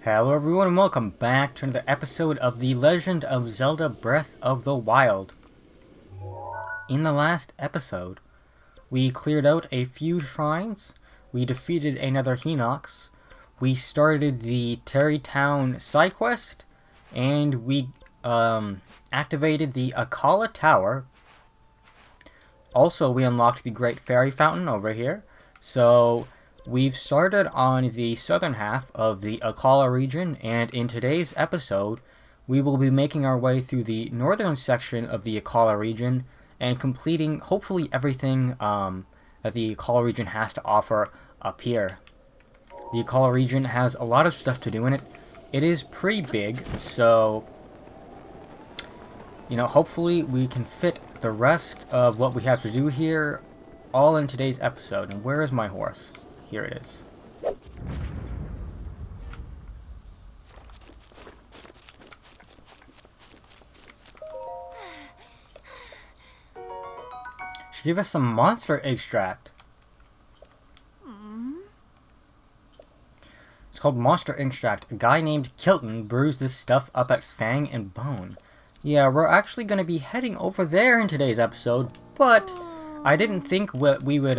Hello everyone and welcome back to another episode of The Legend of Zelda Breath of the Wild. In the last episode, we cleared out a few shrines, we defeated another Hinox, we started the Terrytown side quest, and we activated the Akkala Tower. Also, we unlocked the Great Fairy Fountain over here, so we've started on the southern half of the Akkala region, and in today's episode, we will be making our way through the northern section of the Akkala region and completing, hopefully, everything that the Akkala region has to offer up here. The Akkala region has a lot of stuff to do in it. It is pretty big, so, hopefully we can fit the rest of what we have to do here all in today's episode. And where is my horse? Here it is. She gave us some monster extract. It's called monster extract. A guy named Kilton brews this stuff up at Fang and Bone. Yeah, we're actually going to be heading over there in today's episode, but I didn't think we would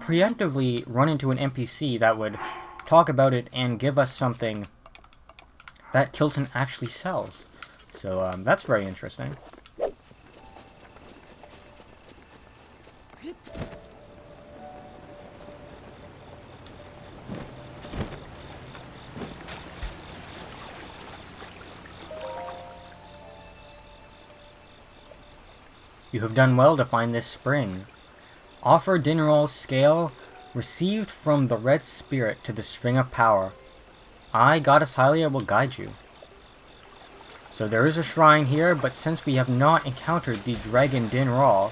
preemptively run into an NPC that would talk about it and give us something that Kilton actually sells. So that's very interesting. You have done well to find this spring. Offer Dinneral's scale received from the Red Spirit to the Spring of Power. I, Goddess Hylia, will guide you. So there is a shrine here, but since we have not encountered the Dragon Dinneral,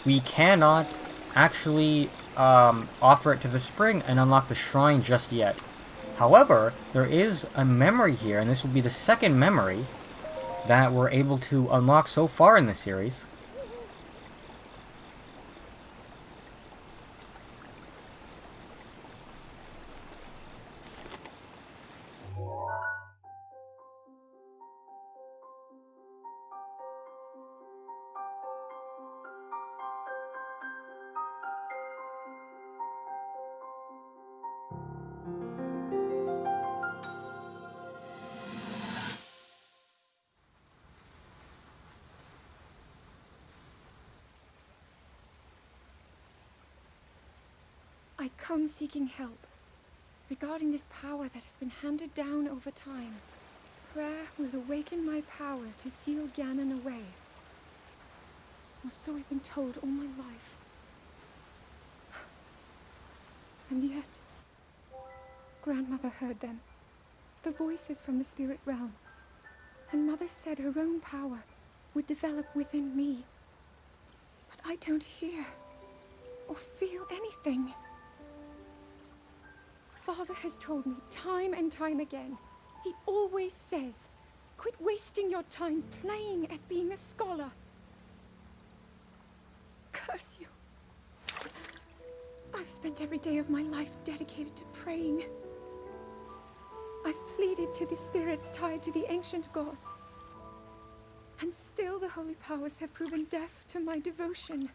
we cannot actually offer it to the spring and unlock the shrine just yet. However, there is a memory here, and this will be the second memory that we're able to unlock so far in the series. I come seeking help regarding this power that has been handed down over time. Prayer will awaken my power to seal Ganon away. Or so I've been told all my life. And yet, Grandmother heard them, the voices from the spirit realm, and Mother said her own power would develop within me. But I don't hear or feel anything. Father has told me time and time again, he always says, quit wasting your time playing at being a scholar. Curse you. I've spent every day of my life dedicated to praying. I've pleaded to the spirits tied to the ancient gods. And still the holy powers have proven deaf to my devotion.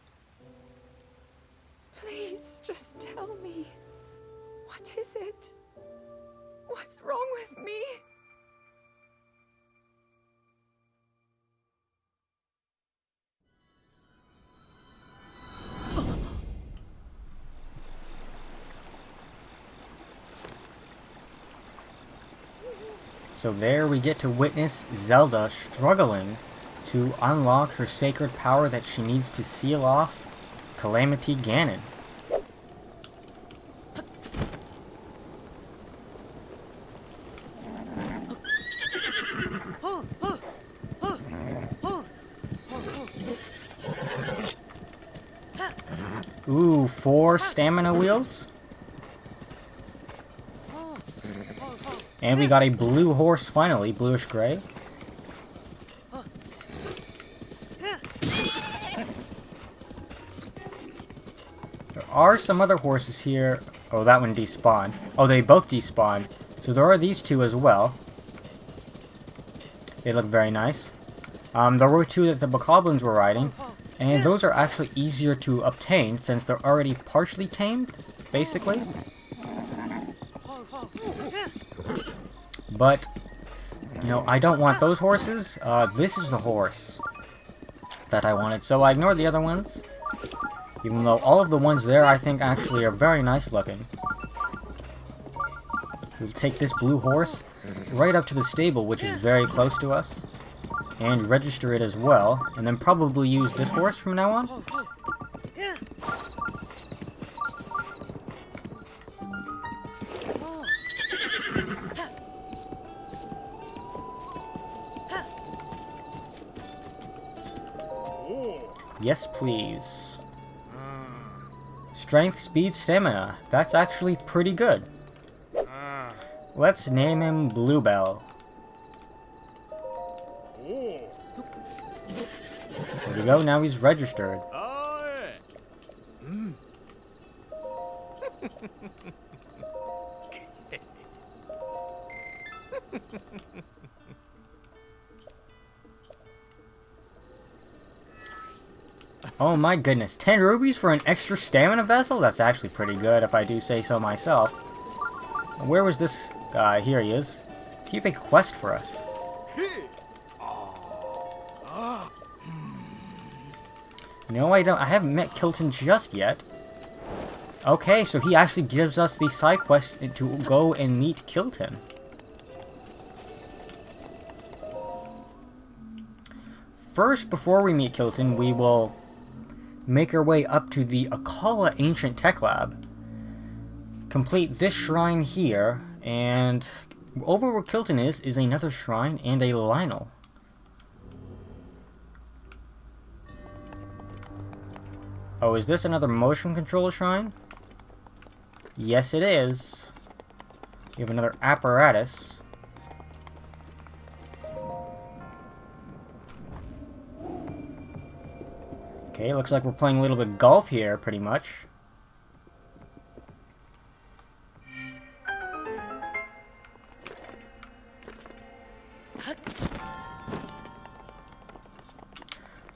Please, just tell me. What is it? What's wrong with me? So there we get to witness Zelda struggling to unlock her sacred power that she needs to seal off Calamity Ganon. Ooh, 4 stamina wheels. And we got a blue horse finally, bluish gray. There are some other horses here. Oh, that one despawned. Oh, they both despawned. So there are these two as well. They look very nice. There were two that the bokoblins were riding, and those are actually easier to obtain since they're already partially tamed, basically. But, you know, I don't want those horses. This is the horse that I wanted, so I ignored the other ones. Even though all of the ones there, I think, actually are very nice looking. We'll take this blue horse right up to the stable, which is very close to us, and register it as well, and then probably use this horse from now on. Yes, please. Strength, speed, stamina. That's actually pretty good. Let's name him Bluebell. There we go, now he's registered. Oh my goodness, 10 rubies for an extra stamina vessel? That's actually pretty good if I do say so myself. Where was this guy? Here he is. He have a quest for us. No, I don't. I haven't met Kilton just yet. Okay, so he actually gives us the side quest to go and meet Kilton. First, before we meet Kilton, we will make our way up to the Akkala Ancient Tech Lab. Complete this shrine here, and over where Kilton is another shrine and a Lionel. Oh, is this another motion control shrine? Yes, it is. We have another apparatus. Okay, looks like we're playing a little bit of golf here, pretty much.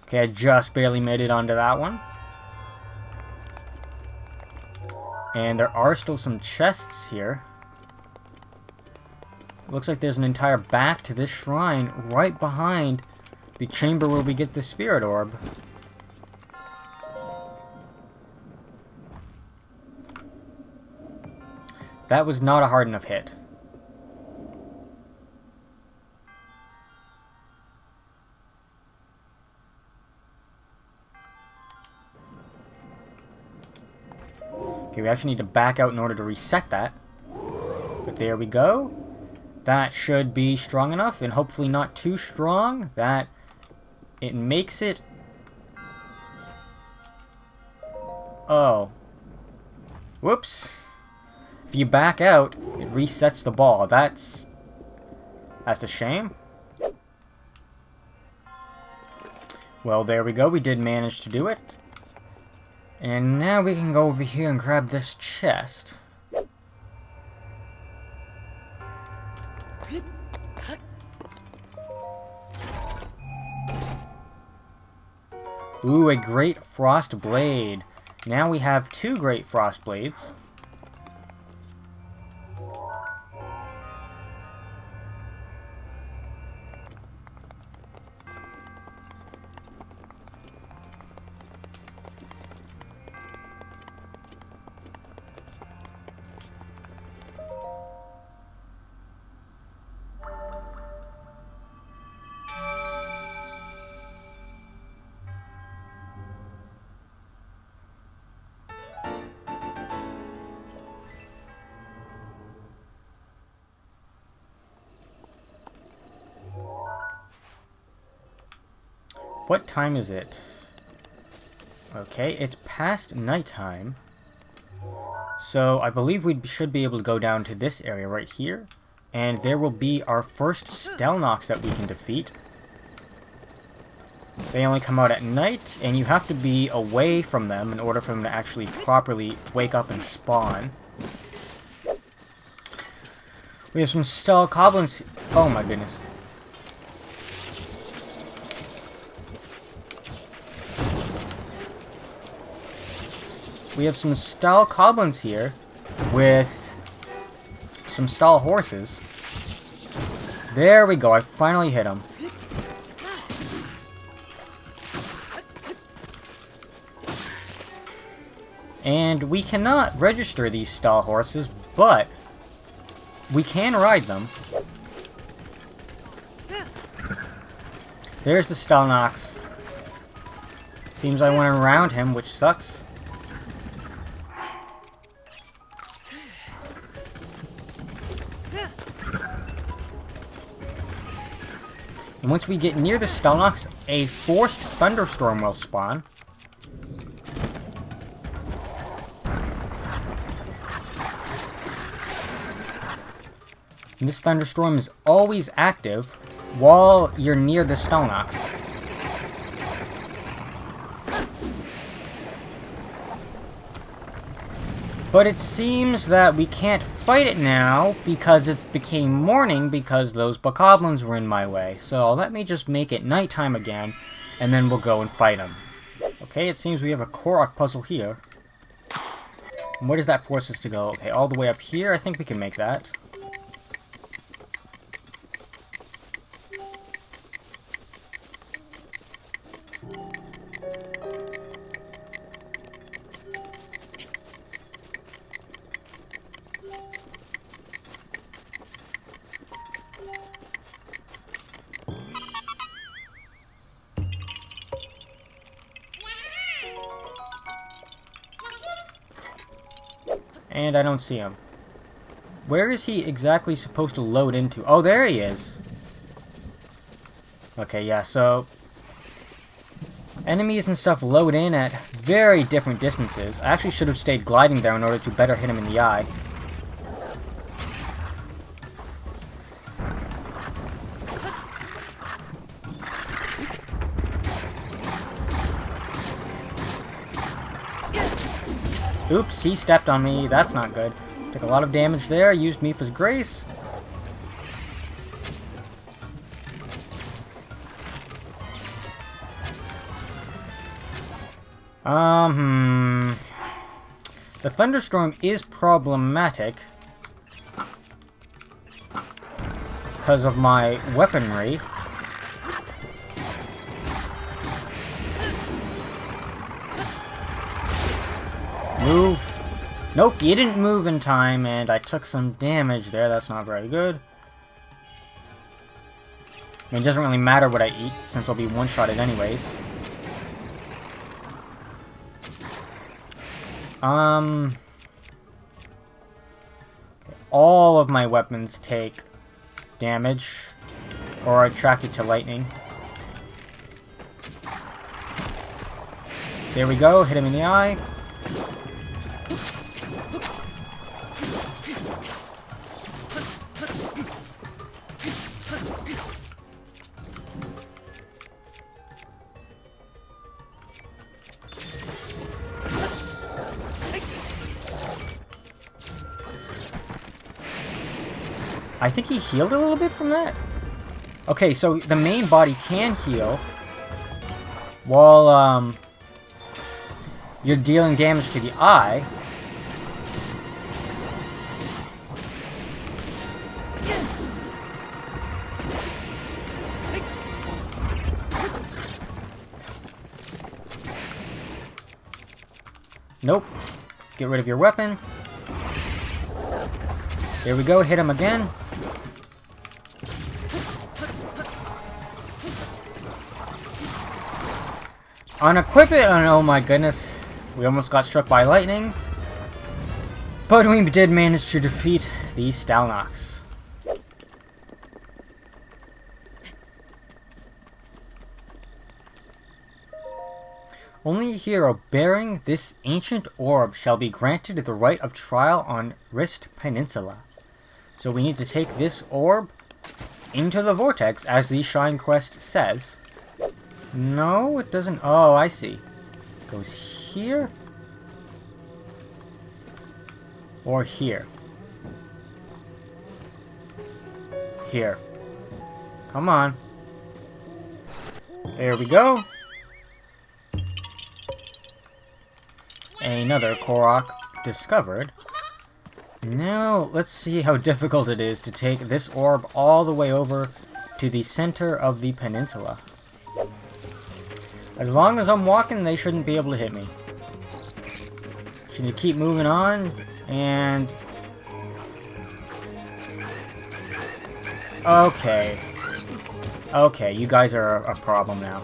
Okay, I just barely made it onto that one. And there are still some chests here. Looks like there's an entire back to this shrine right behind the chamber where we get the spirit orb. That was not a hard enough hit. Okay, we actually need to back out in order to reset that. But there we go. That should be strong enough, and hopefully not too strong, that it makes it... Oh. Whoops. If you back out, it resets the ball. That's a shame. Well, there we go. We did manage to do it. And now we can go over here and grab this chest. Ooh, a Great Frost Blade. Now we have 2 Great Frost Blades. What time is it? Okay, it's past nighttime. So I believe we should be able to go down to this area right here. And there will be our first Stelnox that we can defeat. They only come out at night, and you have to be away from them in order for them to actually properly wake up and spawn. We have some stall goblins. Oh my goodness. We have some stall goblins here with some stall horses. There we go, I finally hit him. And we cannot register these stall horses, but we can ride them. There's the Stalnox. Seems I went around him, which sucks. And once we get near the Stalnox, a forced thunderstorm will spawn. And this thunderstorm is always active while you're near the Stalnox. But it seems that we can't fight it now because it became morning because those bokoblins were in my way. So let me just make it nighttime again, and then we'll go and fight them. Okay, it seems we have a Korok puzzle here. And where does that force us to go? Okay, all the way up here. I think we can make that. And I don't see him. Where is he exactly supposed to load into? Oh, there he is. Okay, yeah, so enemies and stuff load in at very different distances. I actually should have stayed gliding there in order to better hit him in the eye. Oops, he stepped on me. That's not good. Took a lot of damage there. Used Mifa's Grace. The thunderstorm is problematic because of my weaponry. Move. Nope, you didn't move in time, and I took some damage there. That's not very good. I mean, it doesn't really matter what I eat, since I'll be one-shotted anyways. All of my weapons take damage, or are attracted to lightning. There we go, hit him in the eye. I think he healed a little bit from that. Okay, so the main body can heal while you're dealing damage to the eye. Nope. Get rid of your weapon. There we go, hit him again. Unequip it, and oh my goodness, we almost got struck by lightning. But we did manage to defeat the Stalnox. Only a hero bearing this ancient orb shall be granted the right of trial on Rist Peninsula. So we need to take this orb into the vortex, as the Shrine Quest says. No, it doesn't. Oh, I see. It goes here. Or here. Here. Come on. There we go. Another Korok discovered. Now, let's see how difficult it is to take this orb all the way over to the center of the peninsula. As long as I'm walking, they shouldn't be able to hit me. Should keep moving on, and... Okay. Okay, you guys are a problem now.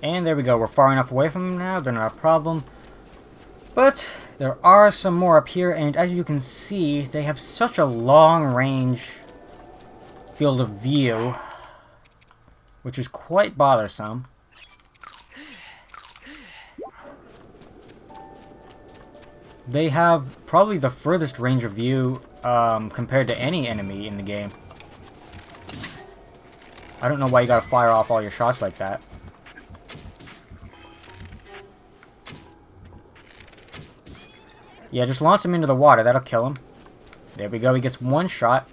And there we go, we're far enough away from them now, they're not a problem. But there are some more up here, and as you can see, they have such a long range field of view, which is quite bothersome. They have probably the furthest range of view compared to any enemy in the game. I don't know why you gotta fire off all your shots like that. Yeah, just launch him into the water. That'll kill him. There we go. He gets one shot.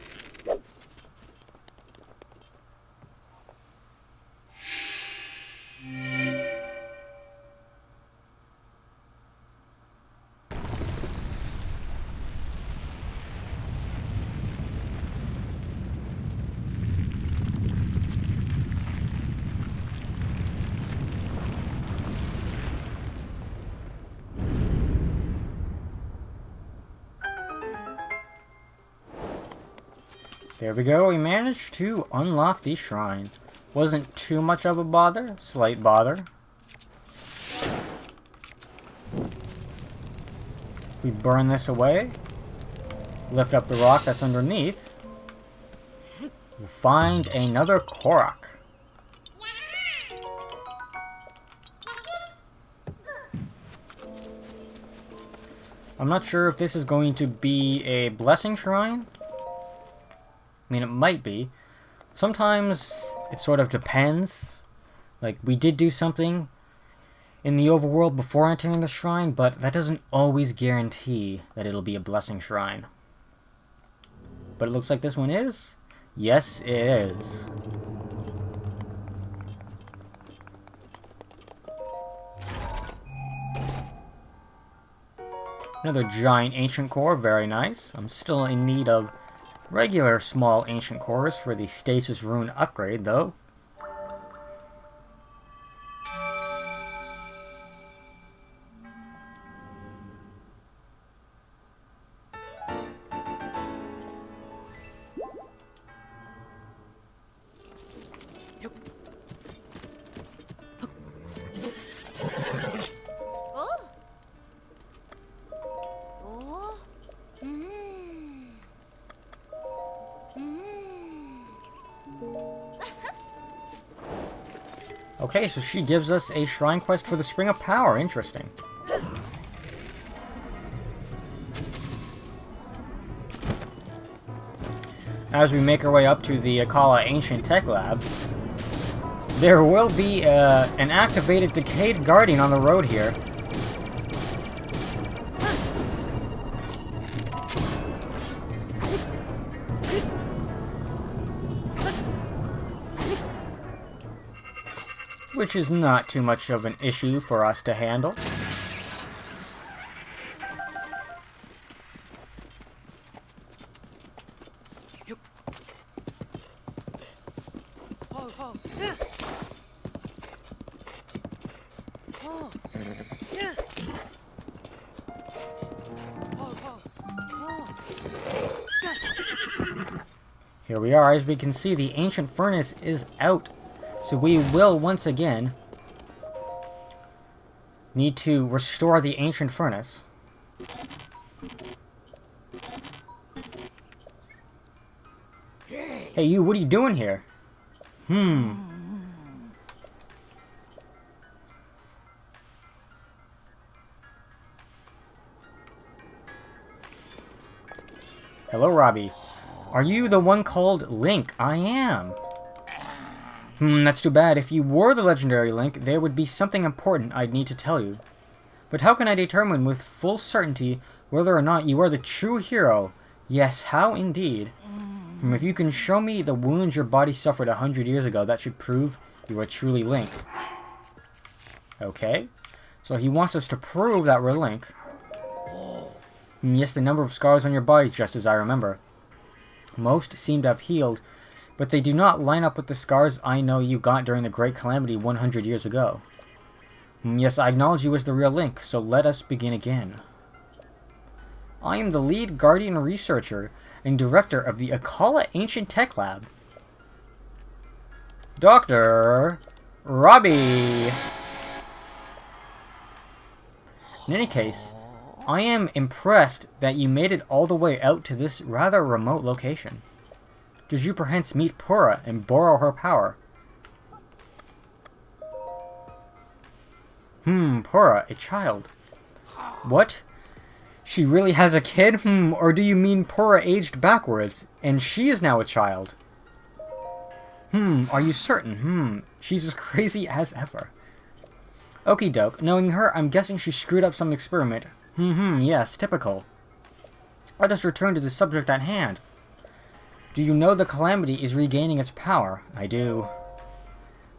There we go, we managed to unlock the shrine. Wasn't too much of a bother, slight bother. If we burn this away, lift up the rock that's underneath, we'll find another Korok. I'm not sure if this is going to be a blessing shrine. I mean, it might be. Sometimes it sort of depends. Like, we did do something in the overworld before entering the shrine, but that doesn't always guarantee that it'll be a blessing shrine. But it looks like this one is. Yes, it is. Another giant ancient core, very nice. I'm still in need of regular small ancient cores for the stasis rune upgrade, though. Okay, so she gives us a shrine quest for the Spring of Power. Interesting. As we make our way up to the Akkala Ancient Tech Lab, there will be an activated Decayed Guardian on the road here. Which is not too much of an issue for us to handle. Here we are. As we can see, the ancient furnace is out. So we will, once again, need to restore the ancient furnace. Hey, you, what are you doing here? Hello, Robie. Are you the one called Link? I am. That's too bad. If you were the legendary Link, there would be something important I'd need to tell you. But how can I determine with full certainty whether or not you are the true hero? Yes, how indeed. If you can show me the wounds your body suffered 100 years ago, that should prove you are truly Link. Okay. So he wants us to prove that we're Link. Yes, the number of scars on your body is just as I remember. Most seem to have healed, but they do not line up with the scars I know you got during the Great Calamity 100 years ago. Yes, I acknowledge you as the real Link, so let us begin again. I am the lead Guardian researcher and director of the Akkala Ancient Tech Lab. Dr. Robie! In any case, I am impressed that you made it all the way out to this rather remote location. Did you perchance meet Pura and borrow her power? Pura, a child. What? She really has a kid? Or do you mean Pura aged backwards, and she is now a child? Are you certain? She's as crazy as ever. Okie doke, knowing her, I'm guessing she screwed up some experiment. Yes, typical. Let us return to the subject at hand. Do you know the Calamity is regaining its power? I do.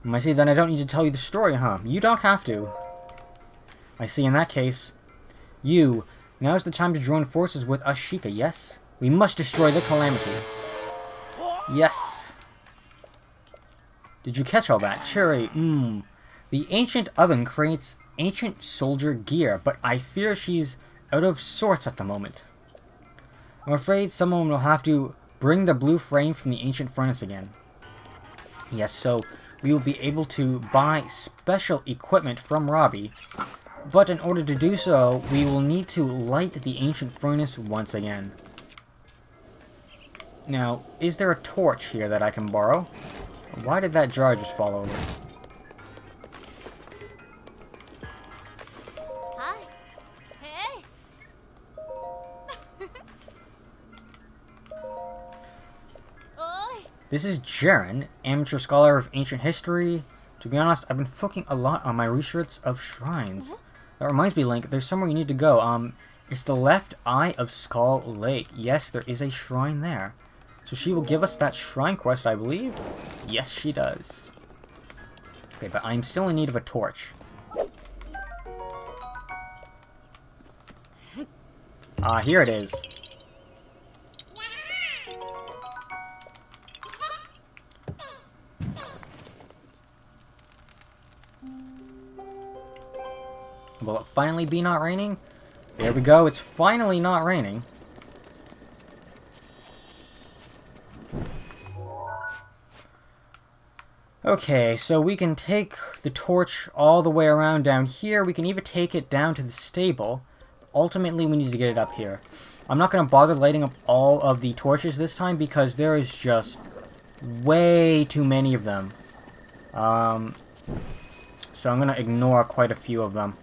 I see, then I don't need to tell you the story, huh? You don't have to. I see, in that case. Now is the time to join forces with us Sheikah, yes? We must destroy the Calamity. Yes. Did you catch all that? Cherry, The ancient oven creates ancient soldier gear, but I fear she's out of sorts at the moment. I'm afraid someone will have to bring the blue frame from the ancient furnace again. Yes, so we will be able to buy special equipment from Robie, but in order to do so, we will need to light the ancient furnace once again. Now, is there a torch here that I can borrow? Why did that jar just fall over? Hi. Hey. Oi. This is Jaren, amateur scholar of ancient history. To be honest, I've been focusing a lot on my research of shrines. That reminds me, Link, there's somewhere you need to go. It's the left eye of Skull Lake. Yes, there is a shrine there. So she will give us that shrine quest, I believe? Yes, she does. Okay, but I'm still in need of a torch. Here it is. Will it finally be not raining? There we go, it's finally not raining. Okay, so we can take the torch all the way around down here. We can even take it down to the stable. Ultimately, we need to get it up here. I'm not going to bother lighting up all of the torches this time because there is just way too many of them. So I'm going to ignore quite a few of them.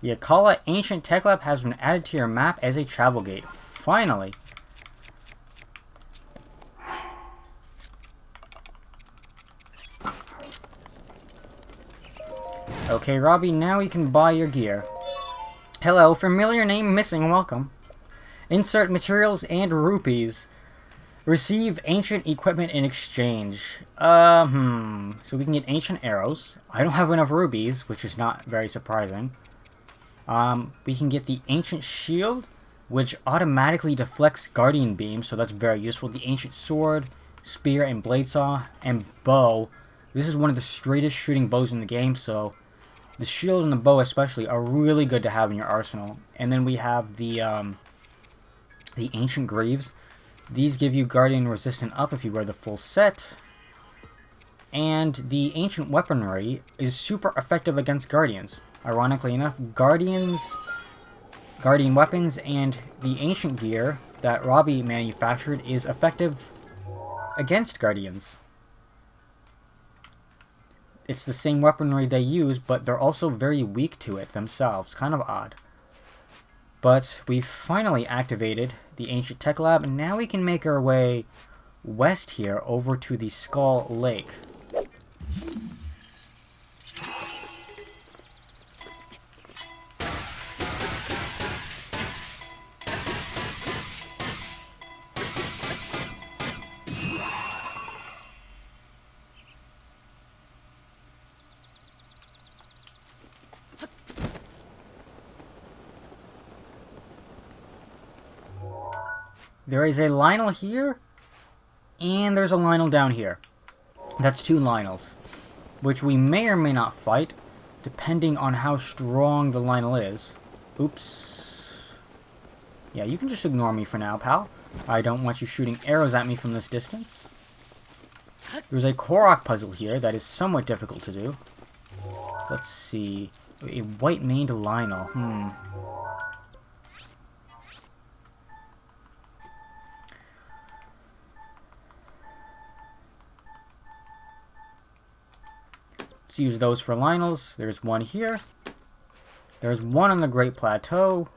The Akkala Ancient Tech Lab has been added to your map as a travel gate. Finally! Okay, Robie, now you can buy your gear. Hello, familiar name missing, welcome. Insert materials and rupees. Receive ancient equipment in exchange. So we can get ancient arrows. I don't have enough rubies, which is not very surprising. We can get the ancient shield, which automatically deflects guardian beams, so that's very useful. The ancient sword, spear, and blade saw, and bow. This is one of the straightest shooting bows in the game, so the shield and the bow especially are really good to have in your arsenal. And then we have the ancient greaves. These give you guardian resistant up if you wear the full set. And the ancient weaponry is super effective against guardians. Ironically enough, guardian weapons, and the ancient gear that Robie manufactured is effective against guardians. It's the same weaponry they use, but they're also very weak to it themselves. Kind of odd. But we finally activated the Ancient Tech Lab, and now we can make our way west here over to the Skull Lake. There is a Lionel here, and there's a Lionel down here. That's 2 Lionels, which we may or may not fight, depending on how strong the Lionel is. Oops. Yeah, you can just ignore me for now, pal. I don't want you shooting arrows at me from this distance. There's a Korok puzzle here that is somewhat difficult to do. Let's see. A white-maned Lionel. Let's use those for Lionels. There's one here. There's one on the Great Plateau.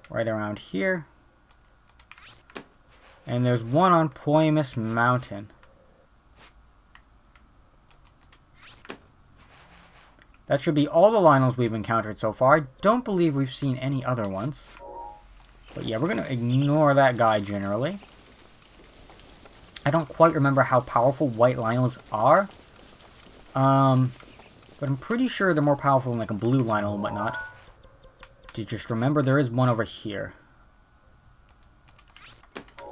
Right around here. And there's one on Ploymus Mountain. That should be all the Lionels we've encountered so far. I don't believe we've seen any other ones. But yeah, we're going to ignore that guy generally. I don't quite remember how powerful white Lionels are. But I'm pretty sure they're more powerful than like a blue Lionel and whatnot. Just remember there is one over here.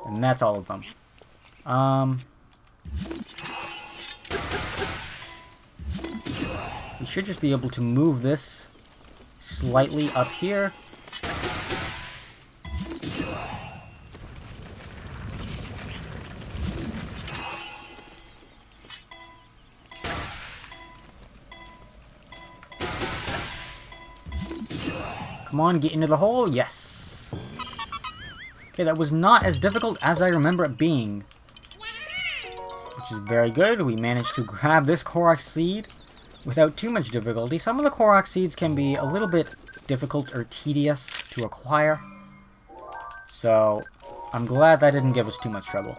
And that's all of them. We should just be able to move this slightly up here. Come on, get into the hole. Yes. Okay, that was not as difficult as I remember it being. Which is very good. We managed to grab this Korok seed without too much difficulty. Some of the Korok seeds can be a little bit difficult or tedious to acquire. So, I'm glad that didn't give us too much trouble.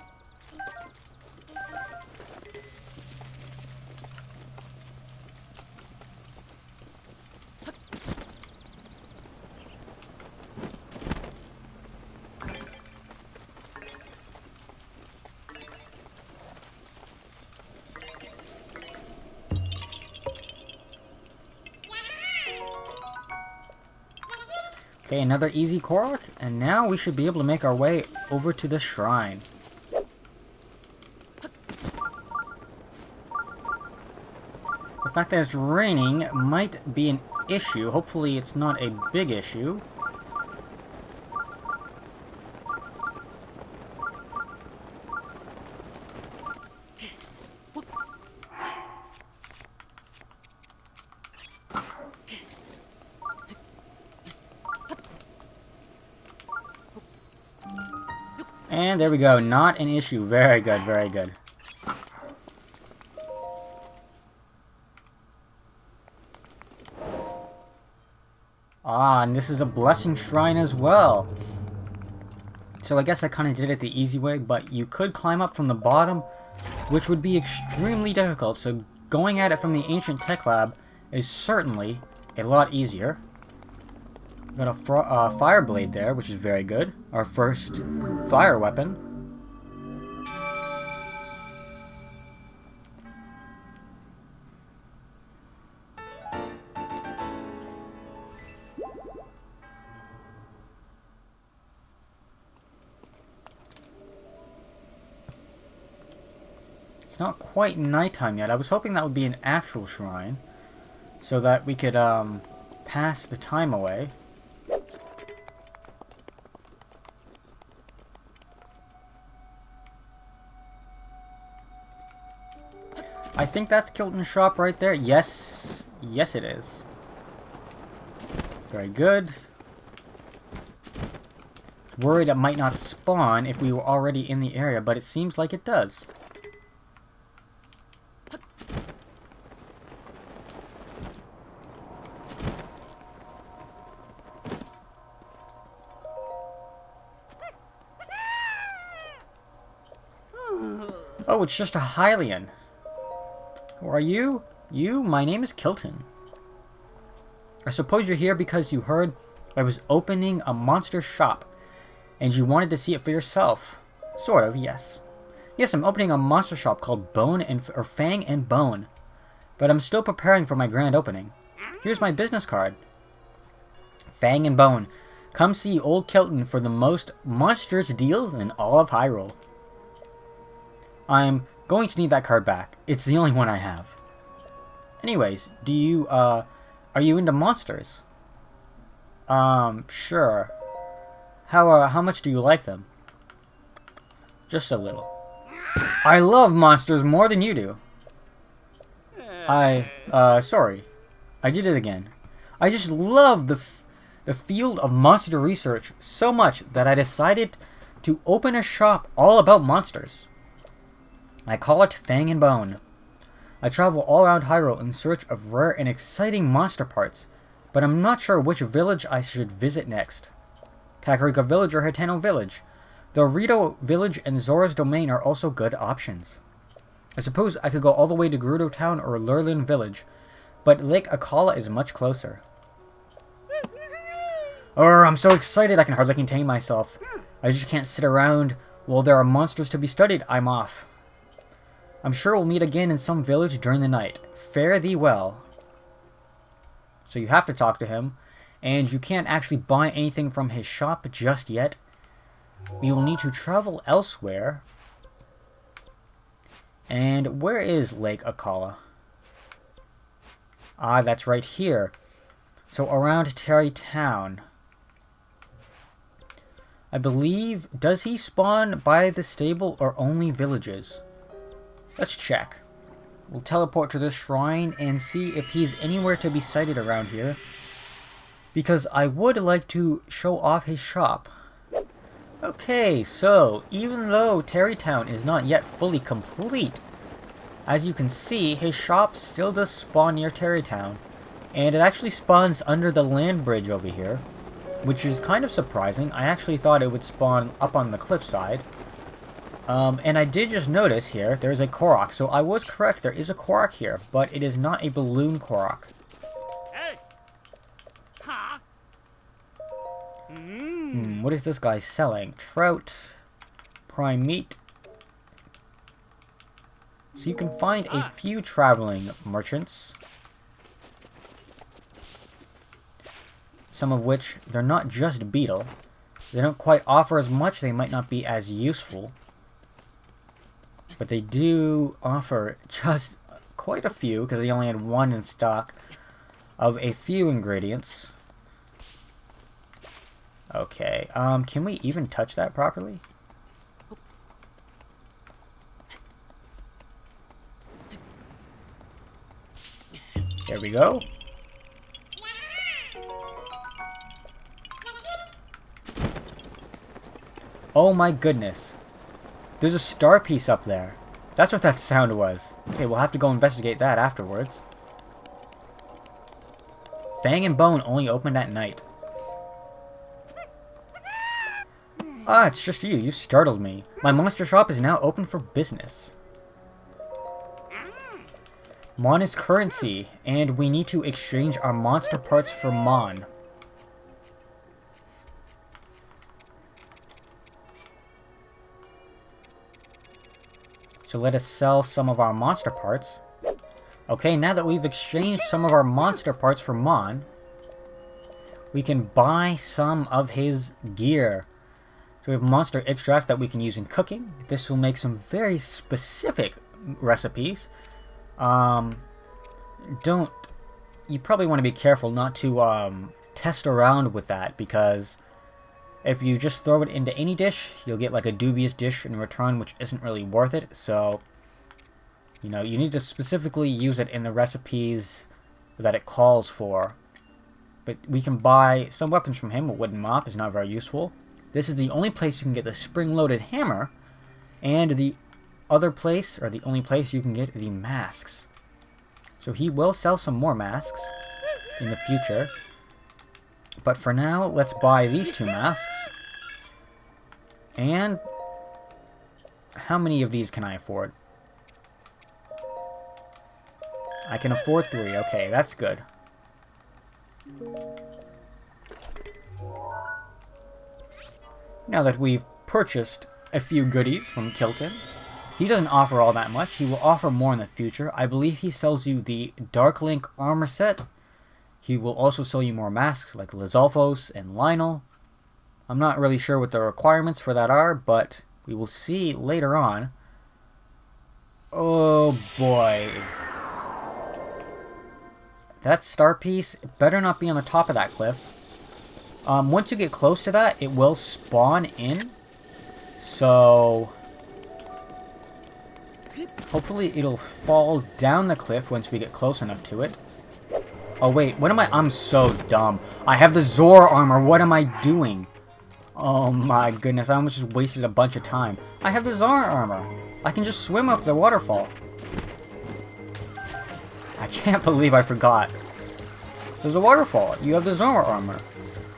Okay, another easy Korok, and now we should be able to make our way over to the shrine. The fact that it's raining might be an issue. Hopefully it's not a big issue. And there we go, not an issue. Very good, very good. Ah, and this is a blessing shrine as well. So I guess I kind of did it the easy way, but you could climb up from the bottom, which would be extremely difficult. So going at it from the Ancient Tech Lab is certainly a lot easier. Got a fire blade there, which is very good. Our first fire weapon. It's not quite nighttime yet. I was hoping that would be an actual shrine, so that we could pass the time away. I think that's Kilton's shop right there. Yes. Yes, it is. Very good. Worried it might not spawn if we were already in the area, but it seems like it does. Oh, it's just a Hylian. Who are you? My name is Kilton. I suppose you're here because you heard I was opening a monster shop, and you wanted to see it for yourself. Sort of, yes. Yes, I'm opening a monster shop called Fang and Bone, but I'm still preparing for my grand opening. Here's my business card. Fang and Bone. Come see old Kilton for the most monstrous deals in all of Hyrule. I'm going to need that card back. It's the only one I have. Anyways, are you into monsters? Sure. How much do you like them? Just a little. I love monsters more than you do. Sorry. I did it again. I just love the field of monster research so much that I decided to open a shop all about monsters. I call it Fang and Bone. I travel all around Hyrule in search of rare and exciting monster parts, but I'm not sure which village I should visit next. Kakariko Village or Hitano Village. Though Rito Village and Zora's Domain are also good options. I suppose I could go all the way to Gerudo Town or Lurlin Village, but Lake Akkala is much closer. I'm so excited I can hardly contain myself. I just can't sit around while there are monsters to be studied. I'm off. I'm sure we'll meet again in some village during the night. Fare thee well. So you have to talk to him, and you can't actually buy anything from his shop just yet. We will need to travel elsewhere. And where is Lake Akkala? Ah, that's right here. So around Terry Town. I believe, does he spawn by the stable or only villages? Let's check. We'll teleport to this shrine and see if he's anywhere to be sighted around here. Because I would like to show off his shop. Okay, so even though Terrytown is not yet fully complete, as you can see, his shop still does spawn near Terrytown. And it actually spawns under the land bridge over here, which is kind of surprising. I actually thought it would spawn up on the cliffside. And I did just notice here, there's a Korok. So I was correct, there is a Korok here, but it is not a balloon Korok. Hey. Huh? What is this guy selling? Trout, prime meat. So you can find a few traveling merchants. Some of which, they're not just beetle. They don't quite offer as much, they might not be as useful. But they do offer just quite a few, because they only had one in stock, of a few ingredients. Okay, can we even touch that properly? There we go. Oh my goodness. There's a star piece up there. That's what that sound was. Okay, we'll have to go investigate that afterwards. Fang and Bone only opened at night. Ah, it's just you. You startled me. My monster shop is now open for business. Mon is currency, and we need to exchange our monster parts for Mon. So let us sell some of our monster parts. Okay, now that we've exchanged some of our monster parts for Mon, we can buy some of his gear. So we have monster extract that we can use in cooking. This will make some very specific recipes. You probably want to be careful not to test around with that, because if you just throw it into any dish, you'll get like a dubious dish in return, which isn't really worth it. So, you know, you need to specifically use it in the recipes that it calls for. But we can buy some weapons from him. A wooden mop is not very useful. This is the only place you can get the spring-loaded hammer, and the other place, or the only place you can get the masks. So he will sell some more masks in the future. But for now, let's buy these two masks. And how many of these can I afford? I can afford 3. Okay, that's good. Now that we've purchased a few goodies from Kilton, he doesn't offer all that much. He will offer more in the future. I believe he sells you the Dark Link armor set. He will also sell you more masks like Lizalfos and Lionel. I'm not really sure what the requirements for that are, but we will see later on. Oh boy. That star piece better not be on the top of that cliff. Once you get close to that, it will spawn in. So hopefully it'll fall down the cliff once we get close enough to it. Oh wait, what am I? I'm so dumb. I have the Zora armor. What am I doing? Oh my goodness, I almost just wasted a bunch of time. I have the Zora armor. I can just swim up the waterfall. I can't believe I forgot. There's a waterfall. You have the Zora armor.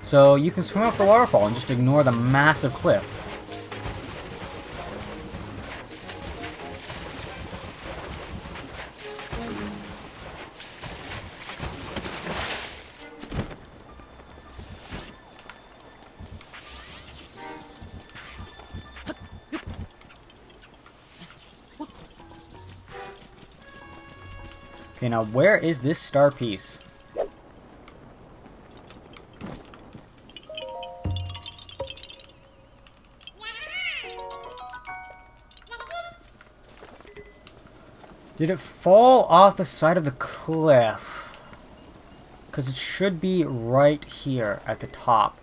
So you can swim up the waterfall and just ignore the massive cliff. Okay, now where is this star piece? Did it fall off the side of the cliff? Because it should be right here at the top.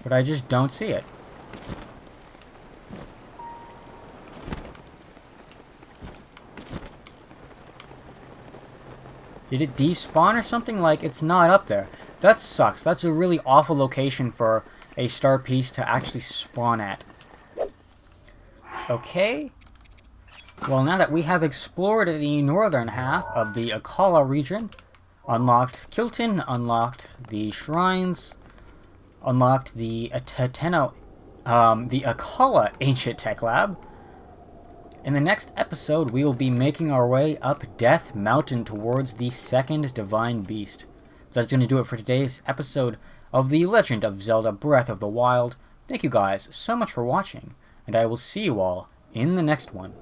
But I just don't see it. Did it despawn or something? Like, it's not up there. That sucks. That's a really awful location for a star piece to actually spawn at. Okay. Well, now that we have explored the northern half of the Akkala region, unlocked Kilton, unlocked the shrines, unlocked the Akkala Ancient Tech Lab, in the next episode we will be making our way up Death Mountain towards the second Divine Beast. That's going to do it for today's episode of The Legend of Zelda Breath of the Wild. Thank you guys so much for watching, and I will see you all in the next one.